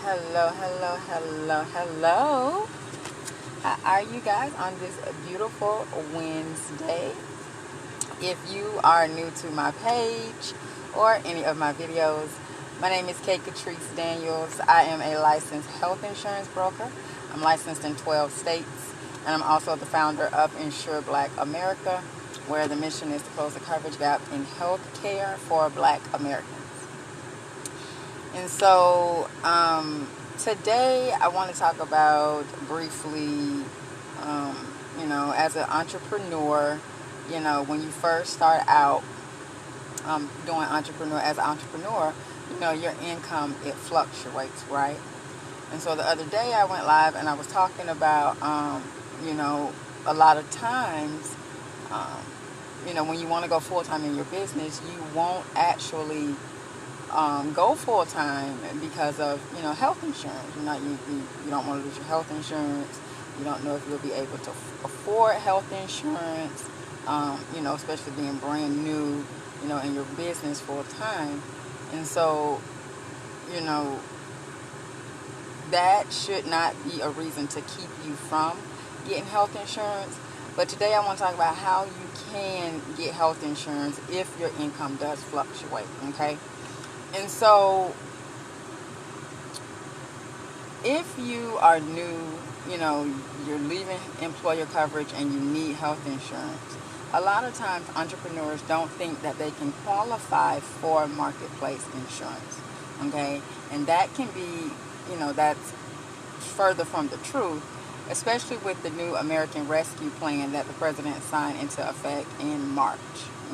Hello, hello, hello, hello. How are you guys on this beautiful Wednesday? If you are new to my page or any of my videos, my name is Katrice-Daniels. I am a licensed health insurance broker. I'm licensed in 12 states, and I'm also the founder of Insure Black America, where the mission is to close the coverage gap in health care for Black Americans. And so today I want to talk about briefly, um, as an entrepreneur, when you first start out as an entrepreneur, your income, it fluctuates, right? And so the other day I went live and I was talking about, a lot of times, when you want to go full-time in your business, you won't actually go full time because of health insurance. You don't want to lose your health insurance. You don't know if you'll be able to afford health insurance. Especially being brand new, in your business full time, and so you know that should not be a reason to keep you from getting health insurance. But today I want to talk about how you can get health insurance if your income does fluctuate. Okay. And so, if you are new, you're leaving employer coverage and you need health insurance, a lot of times entrepreneurs don't think that they can qualify for marketplace insurance, okay? And that can be, that's further from the truth, especially with the new American Rescue Plan that the president signed into effect in March,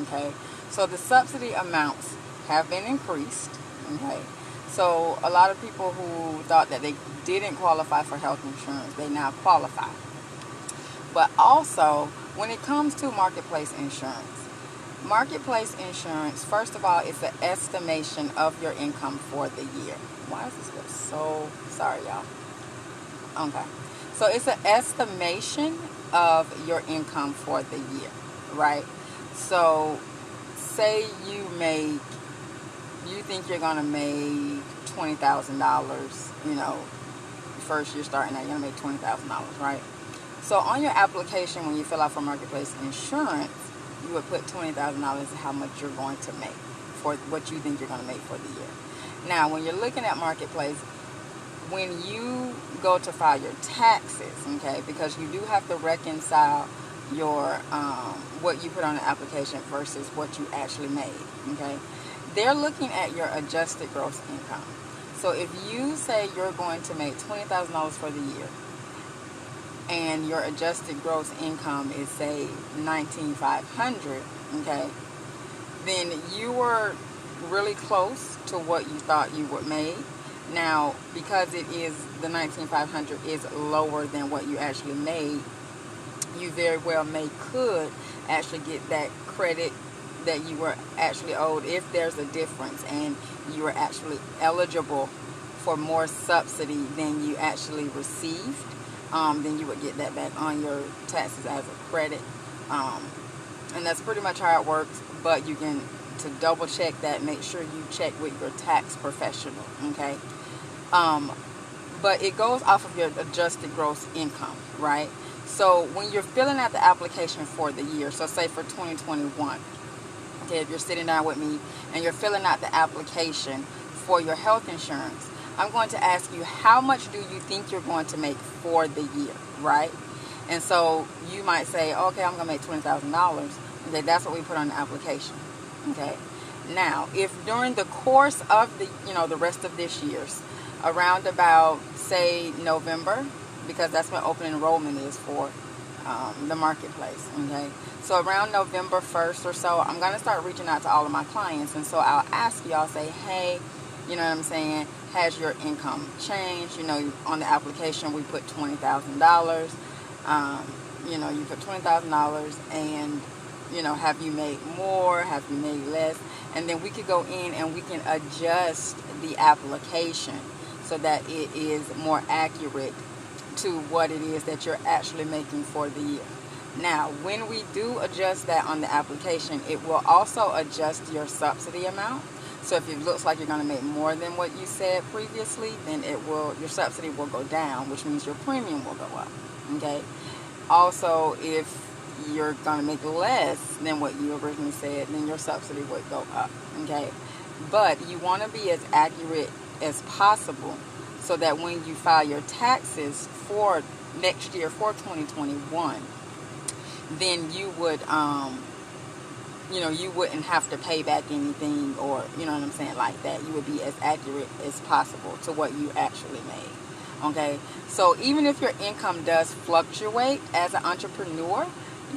okay? So the subsidy amounts have been increased, okay? So a lot of people who thought that they didn't qualify for health insurance, they now qualify. But also, when it comes to marketplace insurance, first of all, it's an estimation of your income for the year. Why does this look so, sorry y'all. Okay. So it's an estimation of your income for the year, right? So say you think you're going to make $20,000, first year starting out, you're going to make $20,000, right? So on your application, when you fill out for marketplace insurance, you would put $20,000 as how much you're going to make for what you think you're going to make for the year. Now, when you're looking at marketplace, when you go to file your taxes, okay, because you do have to reconcile your what you put on the application versus what you actually made, okay, they're looking at your adjusted gross income. So if you say you're going to make $20,000 for the year and your adjusted gross income is, say, $19,500, okay, then you were really close to what you thought you would make. Now, because the $19,500 is lower than what you actually made, you very well could actually get that credit that you were actually owed if there's a difference and you were actually eligible for more subsidy than you actually received. Then you would get that back on your taxes as a credit. And that's pretty much how it works. But you can, to double check that, make sure you check with your tax professional, okay? But it goes off of your adjusted gross income, right? So when you're filling out the application for the year, so say for 2021, okay, if you're sitting down with me and you're filling out the application for your health insurance, I'm going to ask you, how much do you think you're going to make for the year, right? And so you might say, okay, I'm going to make $20,000. Okay, that's what we put on the application, okay? Now, if during the course of the rest of this year's, around about, say, November, because that's when open enrollment is for the marketplace, okay? So around November 1st or so, I'm going to start reaching out to all of my clients. And so I'll ask you, I'll say, hey, you know what I'm saying, has your income changed? On the application, we put $20,000. You put $20,000 and, have you made more? Have you made less? And then we could go in and we can adjust the application so that it is more accurate to what it is that you're actually making for the year. Now, when we do adjust that on the application, it will also adjust your subsidy amount. So if it looks like you're going to make more than what you said previously, then your subsidy will go down, which means your premium will go up. Okay. Also, if you're going to make less than what you originally said, then your subsidy would go up. Okay. But you want to be as accurate as possible so that when you file your taxes for next year, for 2021, then you would you wouldn't have to pay back anything, or you know what I'm saying, like that. You would be as accurate as possible to what you actually made. Okay, so even if your income does fluctuate as an entrepreneur,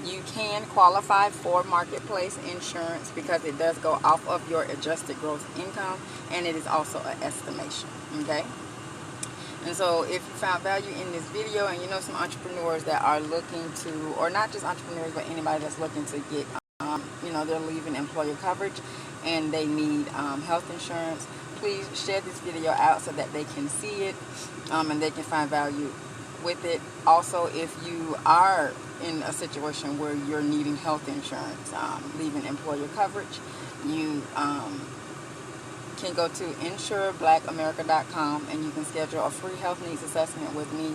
you can qualify for marketplace insurance because it does go off of your adjusted gross income, and it is also an estimation. Okay. And so if you found value in this video, and you know some entrepreneurs that are looking to, or not just entrepreneurs, but anybody that's looking to get, they're leaving employer coverage and they need health insurance, please share this video out so that they can see it and they can find value with it. Also, if you are in a situation where you're needing health insurance, leaving employer coverage, you can go to insureblackAmerica.com and you can schedule a free health needs assessment with me,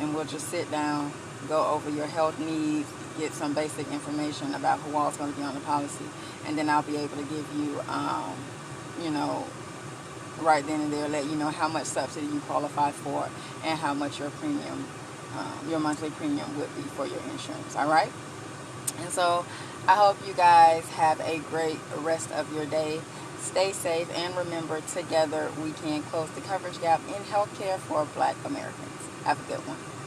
and we'll just sit down, go over your health needs, get some basic information about who all is going to be on the policy, and then I'll be able to give you, right then and there, let you know how much subsidy you qualify for and how much your premium, your monthly premium would be for your insurance. All right? And so I hope you guys have a great rest of your day. Stay safe, and remember, together we can close the coverage gap in healthcare for Black Americans. Have a good one.